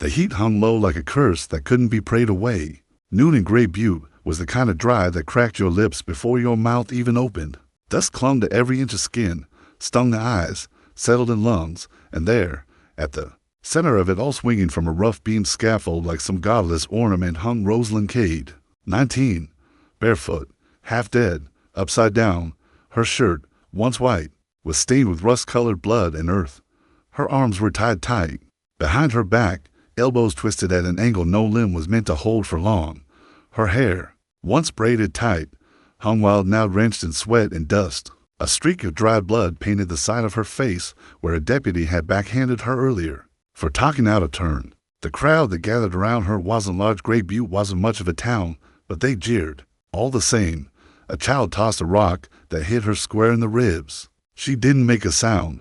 The heat hung low like a curse that couldn't be prayed away. Noon in Gray Butte was the kind of drive that cracked your lips before your mouth even opened. Dust clung to every inch of skin, stung the eyes, settled in lungs, and there, at the center of it all, swinging from a rough-beamed scaffold like some godless ornament, hung Roselyn Cade, 19, barefoot, half dead, upside down. Her shirt, once white, was stained with rust-colored blood and earth. Her arms were tied tight. Behind her back, elbows twisted at an angle no limb was meant to hold for long. Her hair, once braided tight, hung wild, now drenched in sweat and dust. A streak of dried blood painted the side of her face where a deputy had backhanded her earlier for talking out of turn. The crowd that gathered around her wasn't large. Gray Butte wasn't much of a town, but they jeered. All the same, a child tossed a rock that hit her square in the ribs. She didn't make a sound.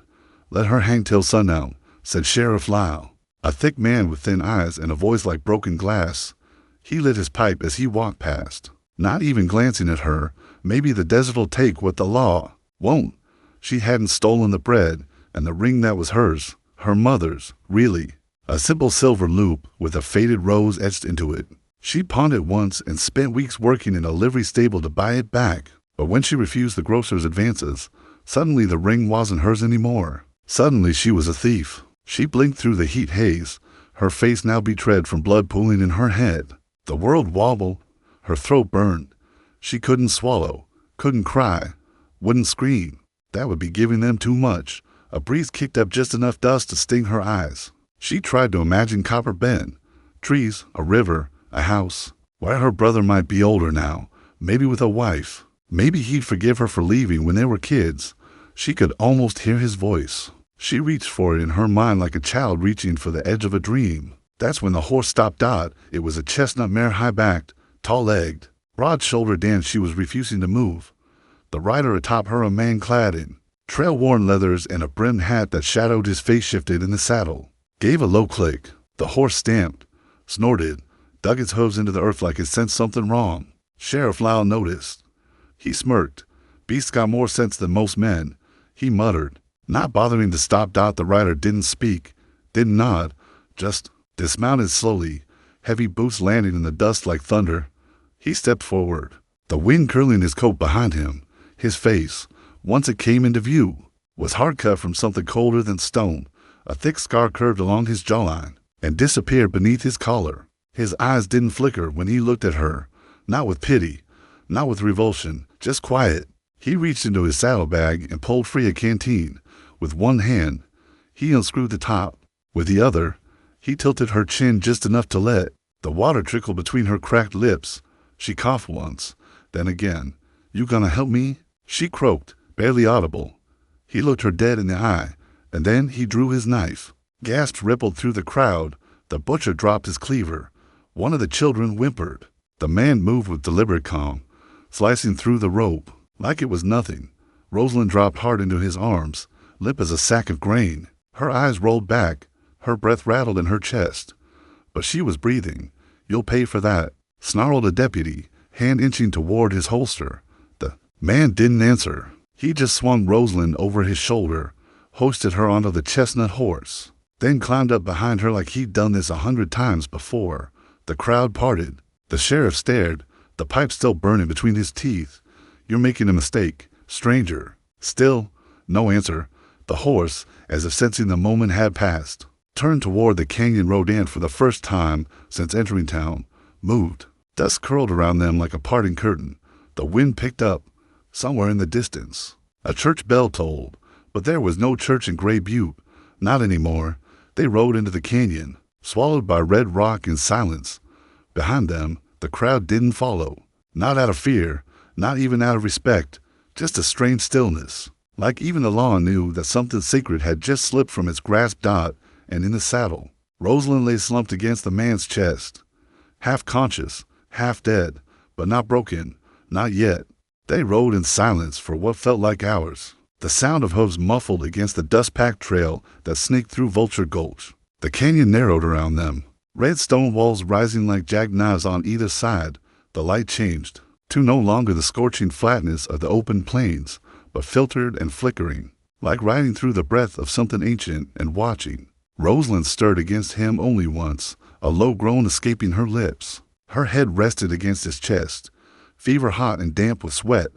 "Let her hang till sundown," said Sheriff Lyle, a thick man with thin eyes and a voice like broken glass. He lit his pipe as he walked past, not even glancing at her. Maybe the desert will take what the law won't. She hadn't stolen the bread and the ring that was hers, her mother's, really. A simple silver loop with a faded rose etched into it. She pawned it once and spent weeks working in a livery stable to buy it back. But when she refused the grocer's advances, suddenly the ring wasn't hers anymore. Suddenly she was a thief. She blinked through the heat haze, her face now betrayed from blood pooling in her head. The world wobbled, her throat burned. She couldn't swallow, couldn't cry, wouldn't scream. That would be giving them too much. A breeze kicked up just enough dust to sting her eyes. She tried to imagine Copper Bend, trees, a river, a house, where her brother might be older now, maybe with a wife. Maybe he'd forgive her for leaving when they were kids. She could almost hear his voice. She reached for it in her mind like a child reaching for the edge of a dream. That's when the horse stopped. It was a chestnut mare, high-backed, tall-legged, broad-shouldered, and she was refusing to move. The rider atop her, a man clad in trail-worn leathers and a brimmed hat that shadowed his face, shifted in the saddle, gave a low click. The horse stamped, snorted, dug its hooves into the earth like it sensed something wrong. Sheriff Lyle noticed. He smirked. "Beast's got more sense than most men," he muttered, not bothering to stop. The rider didn't speak, didn't nod, just dismounted slowly, heavy boots landing in the dust like thunder. He stepped forward, the wind curling his coat behind him. His face, once it came into view, was hard cut from something colder than stone. A thick scar curved along his jawline and disappeared beneath his collar. His eyes didn't flicker when he looked at her, not with pity, not with revulsion, just quiet. He reached into his saddlebag and pulled free a canteen. With one hand, he unscrewed the top. With the other, he tilted her chin just enough to let the water trickle between her cracked lips. She coughed once, then again. "You gonna help me?" she croaked, barely audible. He looked her dead in the eye, and then he drew his knife. Gasps rippled through the crowd. The butcher dropped his cleaver. One of the children whimpered. The man moved with deliberate calm, slicing through the rope like it was nothing. Roselyn dropped hard into his arms, limp as a sack of grain. Her eyes rolled back, her breath rattled in her chest. But she was breathing. "You'll pay for that," snarled a deputy, hand inching toward his holster. The man didn't answer. He just swung Roselyn over his shoulder, hoisted her onto the chestnut horse, then climbed up behind her like he'd done this 100 times before. The crowd parted. The sheriff stared, the pipe still burning between his teeth. "You're making a mistake, stranger." Still, no answer. The horse, as if sensing the moment had passed, turned toward the canyon road and, for the first time since entering town, moved. Dust curled around them like a parting curtain. The wind picked up. Somewhere in the distance, a church bell tolled, but there was no church in Gray Butte. Not anymore. They rode into the canyon, swallowed by red rock in silence. Behind them, the crowd didn't follow. Not out of fear, not even out of respect, just a strange stillness. Like even the law knew that something sacred had just slipped from its grasp. And in the saddle, Roselyn lay slumped against the man's chest, half conscious, half dead, but not broken, not yet. They rode in silence for what felt like hours. The sound of hooves muffled against the dust-packed trail that snaked through Vulture Gulch. The canyon narrowed around them, red stone walls rising like jagged knives on either side. The light changed to no longer the scorching flatness of the open plains, but filtered and flickering, like riding through the breath of something ancient and watching. Roselyn stirred against him only once, a low groan escaping her lips. Her head rested against his chest, fever hot and damp with sweat.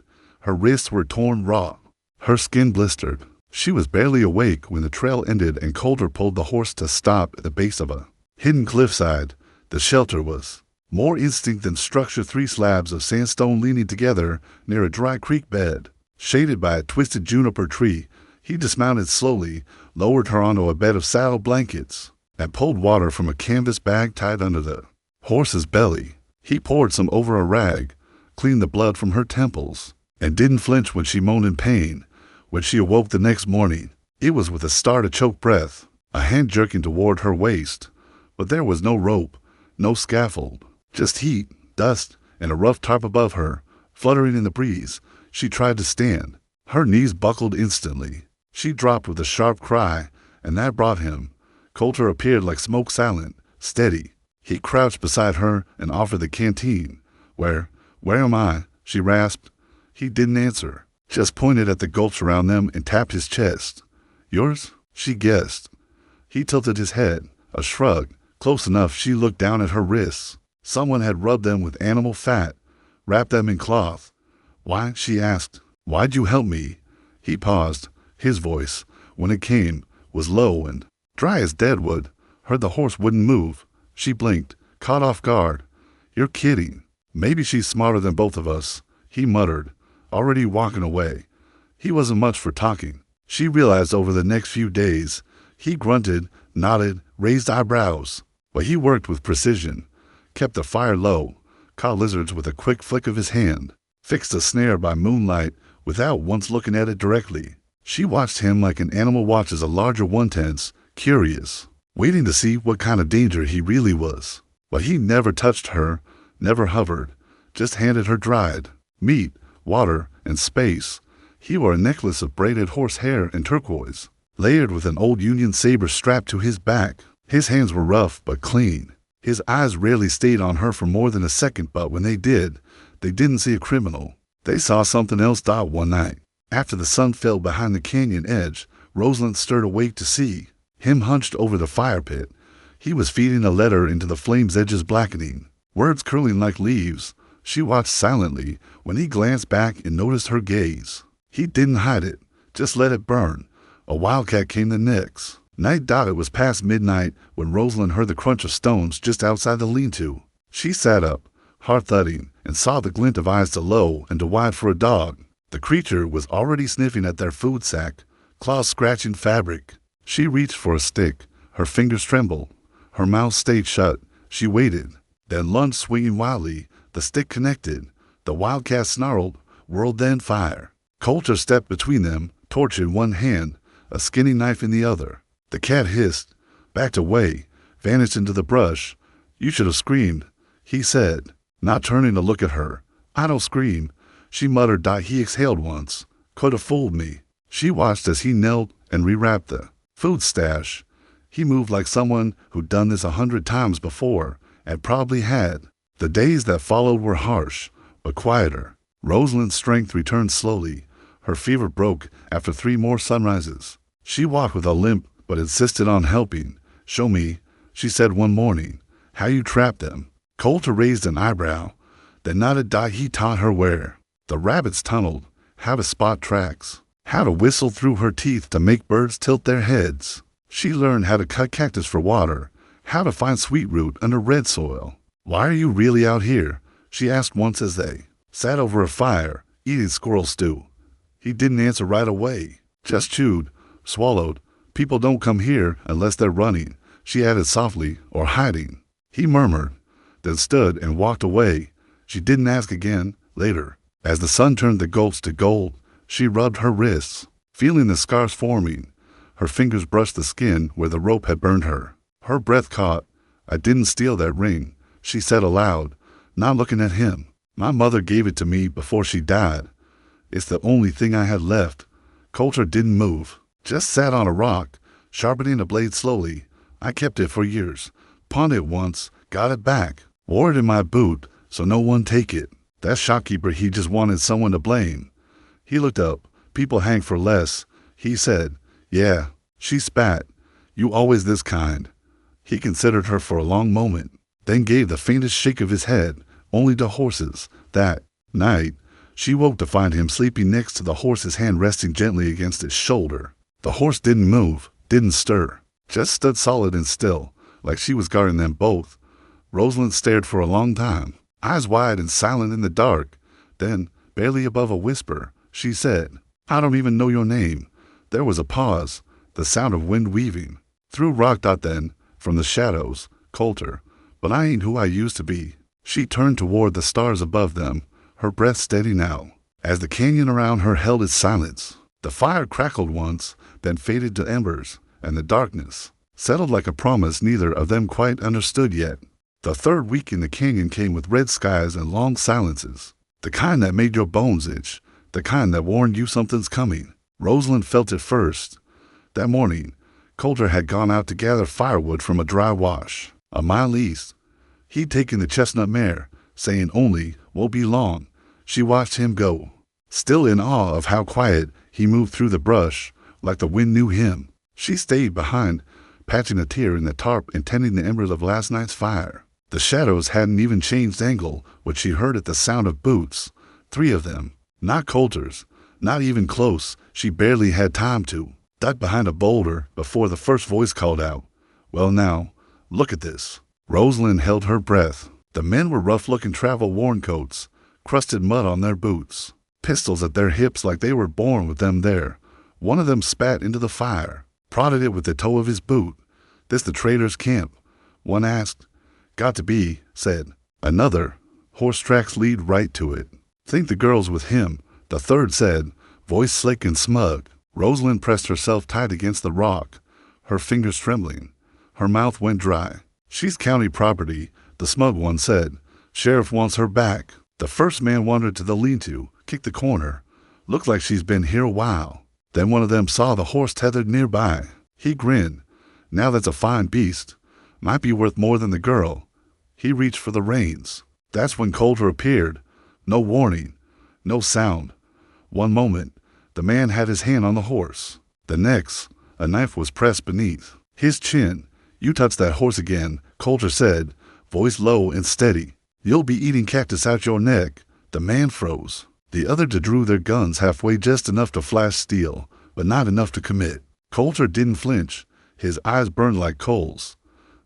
Her wrists were torn raw. Her skin blistered. She was barely awake when the trail ended and Colter pulled the horse to stop at the base of a hidden cliffside. The shelter was more instinct than structure, 3 slabs of sandstone leaning together near a dry creek bed. Shaded by a twisted juniper tree, he dismounted slowly, lowered her onto a bed of saddle blankets, and pulled water from a canvas bag tied under the horse's belly. He poured some over a rag, cleaned the blood from her temples, and didn't flinch when she moaned in pain. When she awoke the next morning, it was with a start-to-choke breath, a hand jerking toward her waist. But there was no rope, no scaffold, just heat, dust, and a rough tarp above her, fluttering in the breeze. She tried to stand. Her knees buckled instantly. She dropped with a sharp cry, and that brought him. Colter appeared like smoke, silent, steady. He crouched beside her and offered the canteen. Where am I?" she rasped. He didn't answer, just pointed at the gulch around them and tapped his chest. "Yours?" she guessed. He tilted his head, a shrug, close enough she looked down at her wrists. Someone had rubbed them with animal fat, wrapped them in cloth. "Why?" she asked. "Why'd you help me?" He paused. His voice, when it came, was low and dry as deadwood. Heard the horse wouldn't move. She blinked, caught off guard. "You're kidding." "Maybe she's smarter than both of us," he muttered, already walking away. He wasn't much for talking. She realized over the next few days. He grunted, nodded, raised eyebrows. But he worked with precision, kept the fire low, caught lizards with a quick flick of his hand, fixed a snare by moonlight without once looking at it directly. She watched him like an animal watches a larger one, tense, curious, waiting to see what kind of danger he really was. But he never touched her, never hovered, just handed her dried meat, water, and space. He wore a necklace of braided horsehair and turquoise, layered with an old Union saber strapped to his back. His hands were rough but clean. His eyes rarely stayed on her for more than a second, but when they did, they didn't see a criminal. They saw something else. One night, after the sun fell behind the canyon edge, Roselyn stirred awake to see him hunched over the fire pit. He was feeding a letter into the flame's edges, blackening, words curling like leaves. She watched silently when he glanced back and noticed her gaze. He didn't hide it, just let it burn. A wildcat came the next night. It was past midnight when Roselyn heard the crunch of stones just outside the lean-to. She sat up, heart thudding, and saw the glint of eyes too low and too wide for a dog. The creature was already sniffing at their food sack, claws scratching fabric. She reached for a stick. Her fingers trembled. Her mouth stayed shut. She waited, then lunged, swinging wildly. The stick connected. The wildcat snarled, whirled, then fire. Colter stepped between them, torch in one hand, a skinning knife in the other. The cat hissed, backed away, vanished into the brush. "You should have screamed," he said, not turning to look at her. "I don't scream," she muttered. He exhaled once. "Could have fooled me." She watched as he knelt and rewrapped the food stash. He moved like someone who'd done this 100 times before, and probably had. The days that followed were harsh, but quieter. Roselyn's strength returned slowly. Her fever broke after 3 more sunrises. She walked with a limp, but insisted on helping. "Show me," she said one morning, "how you trapped them." Colter raised an eyebrow, then nodded. He taught her where the rabbits tunneled, how to spot tracks, how to whistle through her teeth to make birds tilt their heads. She learned how to cut cactus for water, how to find sweet root under red soil. "Why are you really out here?" she asked once as they sat over a fire, eating squirrel stew. He didn't answer right away, just chewed, swallowed. "People don't come here unless they're running," she added softly, "or hiding." He murmured, then stood and walked away. She didn't ask again. Later, as the sun turned the gulch to gold, she rubbed her wrists, feeling the scars forming. Her fingers brushed the skin where the rope had burned her. Her breath caught. "I didn't steal that ring," she said aloud, not looking at him. "My mother gave it to me before she died. It's the only thing I had left." Colter didn't move, just sat on a rock, sharpening a blade slowly. "I kept it for years. Pawned it once, got it back. Wore it in my boot, so no one take it. That shopkeeper, he just wanted someone to blame." He looked up. "People hang for less," he said. "Yeah." She spat. You always this kind." He considered her for a long moment, then gave the faintest shake of his head, only to horses. That night, she woke to find him sleeping next to the horse's hand resting gently against his shoulder. The horse didn't move, didn't stir, just stood solid and still, like she was guarding them both. Roselyn stared for a long time, eyes wide and silent in the dark. Then, barely above a whisper, she said, "I don't even know your name." There was a pause, the sound of wind weaving. Through rock. Then, from the shadows, "Colter, but I ain't who I used to be." She turned toward the stars above them, her breath steady now, as the canyon around her held its silence. The fire crackled once, then faded to embers, and the darkness settled like a promise neither of them quite understood yet. The third week in the canyon came with red skies and long silences, the kind that made your bones itch, the kind that warned you something's coming. Roselyn felt it first. That morning, Colter had gone out to gather firewood from a dry wash, a mile east. He'd taken the chestnut mare, saying only, "Won't be long." She watched him go, still in awe of how quiet he moved through the brush, like the wind knew him. She stayed behind, patching a tear in the tarp and tending the embers of last night's fire. The shadows hadn't even changed angle when she heard at the sound of boots. 3 of them, not Colter's, not even close. She barely had time to duck behind a boulder before the first voice called out, "Well now, look at this." Roselyn held her breath. The men were rough-looking travel-worn coats, crusted mud on their boots, pistols at their hips like they were born with them there. One of them spat into the fire, prodded it with the toe of his boot. "This the trader's camp?" one asked. "Got to be," said another. "Horse tracks lead right to it." "Think the girl's with him," the third said, voice slick and smug. Roselyn pressed herself tight against the rock, her fingers trembling. Her mouth went dry. "She's county property," the smug one said. "Sheriff wants her back." The first man wandered to the lean-to, kicked the corner. "Looks like she's been here a while." Then one of them saw the horse tethered nearby. He grinned. "Now that's a fine beast. Might be worth more than the girl." He reached for the reins. That's when Colter appeared. No warning, no sound. One moment, the man had his hand on the horse. The next, a knife was pressed beneath his chin. "You touch that horse again," Colter said, voice low and steady. "You'll be eating cactus out your neck." The man froze. The other two drew their guns halfway, just enough to flash steel, but not enough to commit. Colter didn't flinch. His eyes burned like coals.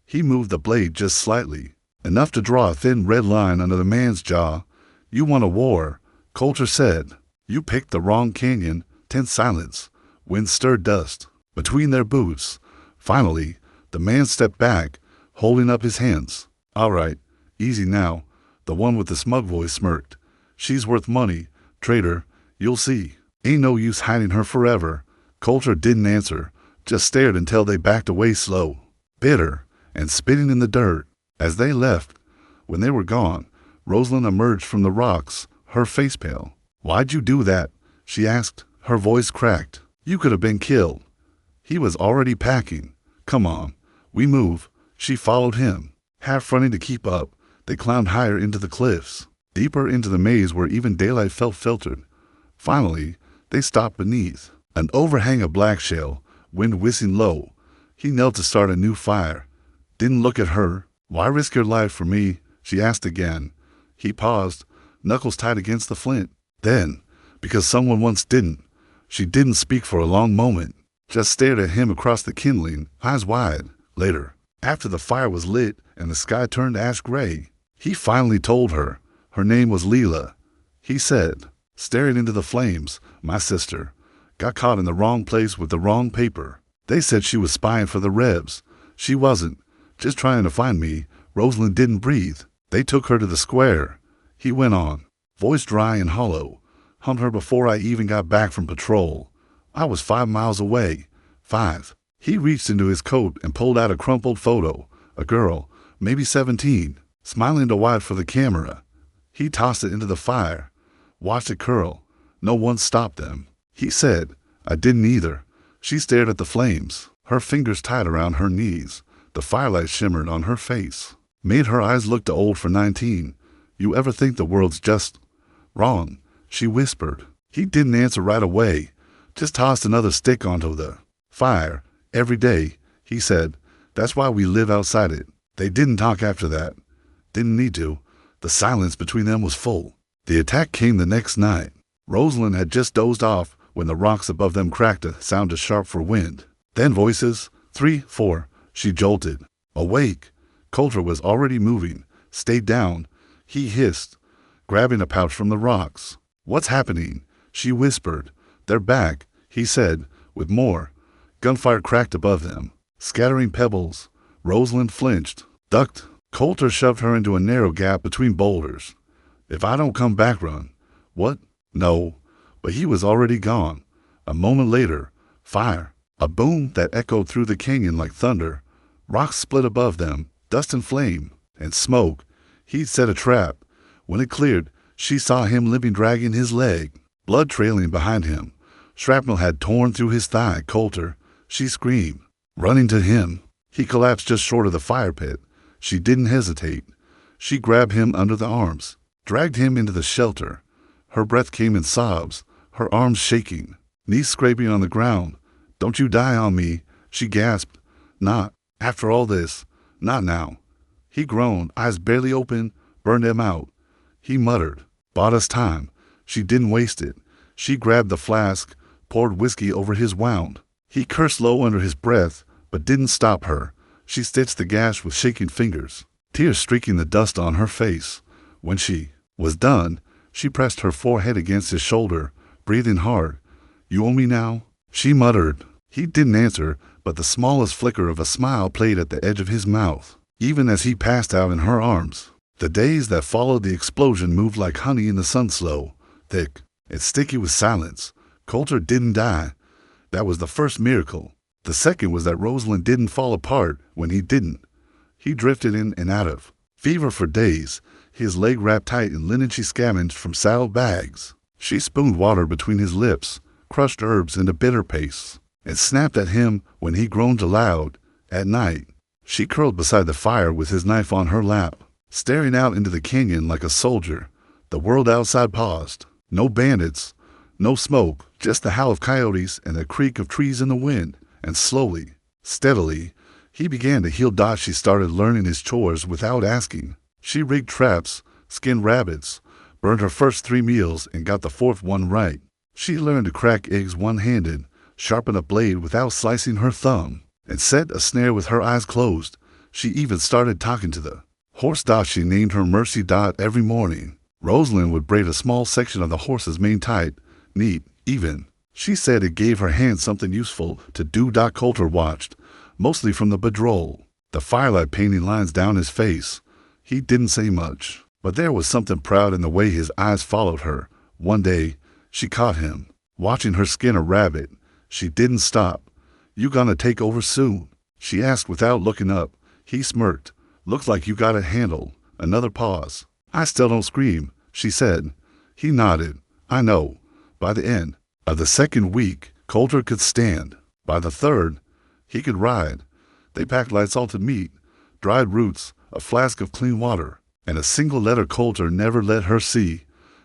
He moved the blade just slightly, enough to draw a thin red line under the man's jaw. "You want a war," Colter said. "You picked the wrong canyon." Tense silence. Wind stirred dust between their boots. Finally, the man stepped back, holding up his hands. "All right, easy now," the one with the smug voice smirked. "She's worth money, trader. You'll see. Ain't no use hiding her forever." Colter didn't answer, just stared until they backed away slow, bitter, and spitting in the dirt. As they left, when they were gone, Roselyn emerged from the rocks, her face pale. "Why'd you do that?" she asked, her voice cracked. "You could have been killed." He was already packing. "Come on, we move." She followed him, half running to keep up. They climbed higher into the cliffs, deeper into the maze where even daylight felt filtered. Finally, they stopped beneath an overhang of black shale, wind whistling low. He knelt to start a new fire. Didn't look at her. "Why risk your life for me?" she asked again. He paused, knuckles tight against the flint. Then, because someone once didn't. She didn't speak for a long moment, just stared at him across the kindling, eyes wide. Later, after the fire was lit and the sky turned ash gray, he finally told her. Her name was Leela. He said, staring into the flames, "My sister. Got caught in the wrong place with the wrong paper. They said she was spying for the Rebs. She wasn't. Just trying to find me." Roselyn didn't breathe. "They took her to the square," he went on, voice dry and hollow. "Humped her before I even got back from patrol. I was 5 miles away. 5. He reached into his coat and pulled out a crumpled photo. A girl, maybe 17, smiling too wide for the camera. He tossed it into the fire, watched it curl. No one stopped them. He said, "I didn't either." She stared at the flames, her fingers tight around her knees. The firelight shimmered on her face, made her eyes look too old for 19. "You ever think the world's just wrong?" she whispered. He didn't answer right away, just tossed another stick onto the fire. "Every day," he said. That's why we live outside it. They didn't talk after that. Didn't need to. The silence between them was full. The attack came the next night. Roselyn had just dozed off when the rocks above them cracked a sound too sharp for wind. Then voices, 3, 4. She jolted. Awake. Colter was already moving. Stay down. He hissed, grabbing a pouch from the rocks. What's happening? She whispered. They're back, he said, with more. Gunfire cracked above them, scattering pebbles. Roselyn flinched, ducked. Colter shoved her into a narrow gap between boulders. If I don't come back, run. What? No. But he was already gone. A moment later, fire. A boom that echoed through the canyon like thunder. Rocks split above them, dust and flame, and smoke. He'd set a trap. When it cleared, she saw him limping, dragging his leg, blood trailing behind him. Shrapnel had torn through his thigh. Colter, she screamed, running to him. He collapsed just short of the fire pit. She didn't hesitate. She grabbed him under the arms, dragged him into the shelter. Her breath came in sobs, her arms shaking, knees scraping on the ground. Don't you die on me, she gasped. Not after all this. Not now. He groaned, eyes barely open, burned him out. He muttered, bought us time. She didn't waste it. She grabbed the flask, poured whiskey over his wound. He cursed low under his breath, but didn't stop her. She stitched the gash with shaking fingers, tears streaking the dust on her face. When she was done, she pressed her forehead against his shoulder, breathing hard. You owe me now? She muttered. He didn't answer, but the smallest flicker of a smile played at the edge of his mouth, even as he passed out in her arms. The days that followed the explosion moved like honey in the sun, slow, thick, and sticky with silence. Colter didn't die. That was the first miracle. The second was that Roselyn didn't fall apart when he didn't. He drifted in and out of fever for days, his leg wrapped tight in linen she scavenged from saddle bags. She spooned water between his lips, crushed herbs into bitter paste, and snapped at him when he groaned aloud. At night, she curled beside the fire with his knife on her lap, staring out into the canyon like a soldier. The world outside paused. No bandits, no smoke, just the howl of coyotes and the creak of trees in the wind. And slowly, steadily, he began to heal. She started learning his chores without asking. She rigged traps, skinned rabbits, burned her first 3 meals and got the 4th one right. She learned to crack eggs one-handed, sharpen a blade without slicing her thumb, and set a snare with her eyes closed. She even started talking to the horse. She named her Mercy. Every morning, Roselyn would braid a small section of the horse's mane tight, neat, even. She said it gave her hands something useful to do. Colter watched, mostly from the bedroll, the firelight painting lines down his face. He didn't say much, but there was something proud in the way his eyes followed her. One day, she caught him, watching her skin a rabbit. She didn't stop. You gonna take over soon? She asked without looking up. He smirked. Looks like you got it handled. Another pause. I still don't scream, she said. He nodded. I know. By the end of the 2nd week, Colter could stand. By the 3rd, he could ride. They packed light salted meat, dried roots, a flask of clean water, and a single letter Colter never let her see.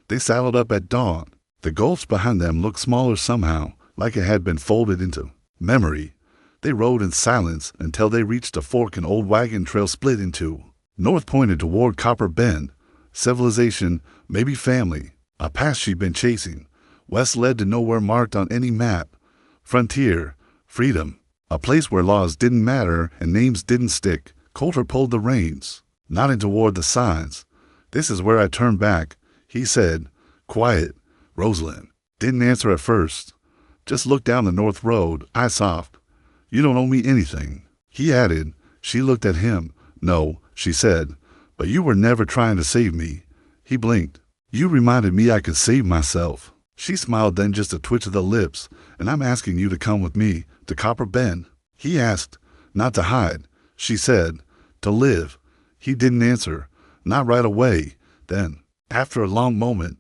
They saddled up at dawn. The gulch behind them looked smaller somehow, like it had been folded into memory. They rode in silence until they reached a fork an old wagon trail split into. North pointed toward Copper Bend. Civilization, maybe family, a path she'd been chasing. West led to nowhere marked on any map. Frontier, freedom, a place where laws didn't matter and names didn't stick. Colter pulled the reins, nodding toward the signs. This is where I turn back, he said. Quiet. Roselyn didn't answer at first. Just looked down the north road, eyes soft. You don't owe me anything, he added. She looked at him. No, she said, but you were never trying to save me. He blinked. You reminded me I could save myself. She smiled, then just a twitch of the lips. And I'm asking you to come with me to Copper Bend. He asked. Not to hide, she said. To live. He didn't answer. Not right away. Then, after a long moment,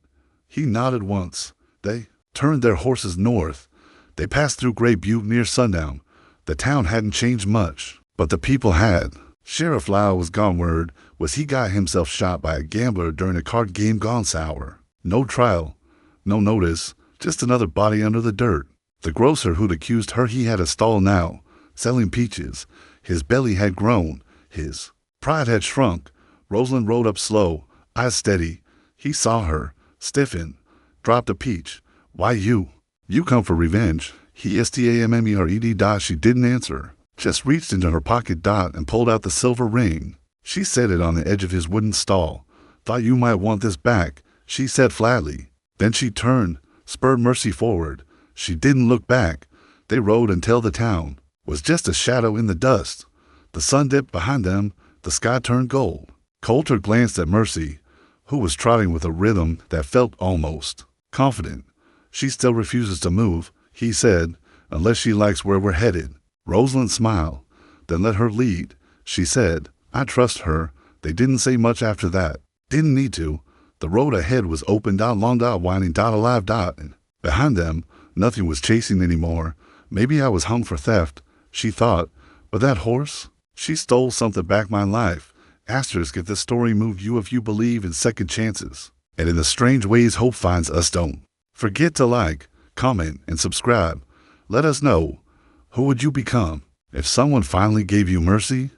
he nodded once. They turned their horses north. They passed through Gray Butte near sundown. The town hadn't changed much, but the people had. Sheriff Lau was gone. Word was he got himself shot by a gambler during a card game gone sour. No trial, no notice, just another body under the dirt. The grocer who'd accused her, he had a stall now. selling peaches. His belly had grown. His pride had shrunk. Roselyn rode up slow, eyes steady. He saw her, stiffen, dropped a peach. Why you? You come for revenge. He stammered. She didn't answer, just reached into her pocket and pulled out the silver ring. She set it on the edge of his wooden stall. Thought you might want this back, she said flatly. Then she turned, spurred Mercy forward. She didn't look back. They rode until the town was just a shadow in the dust. The sun dipped behind them. The sky turned gold. Colter glanced at Mercy, who was trotting with a rhythm that felt almost confident. She still refuses to move, he said, unless she likes where we're headed. Roselyn smiled. Then let her lead, she said. I trust her. They didn't say much after that. Didn't need to. The road ahead was open, long, winding, alive, and behind them, nothing was chasing anymore. Maybe I was hung for theft, she thought. But that horse? She stole something back my life. Asterisk if this story moved you if you believe in second chances. And in the strange ways hope finds us. Don't forget to like, comment, and subscribe. Let us know. Who would you become if someone finally gave you mercy?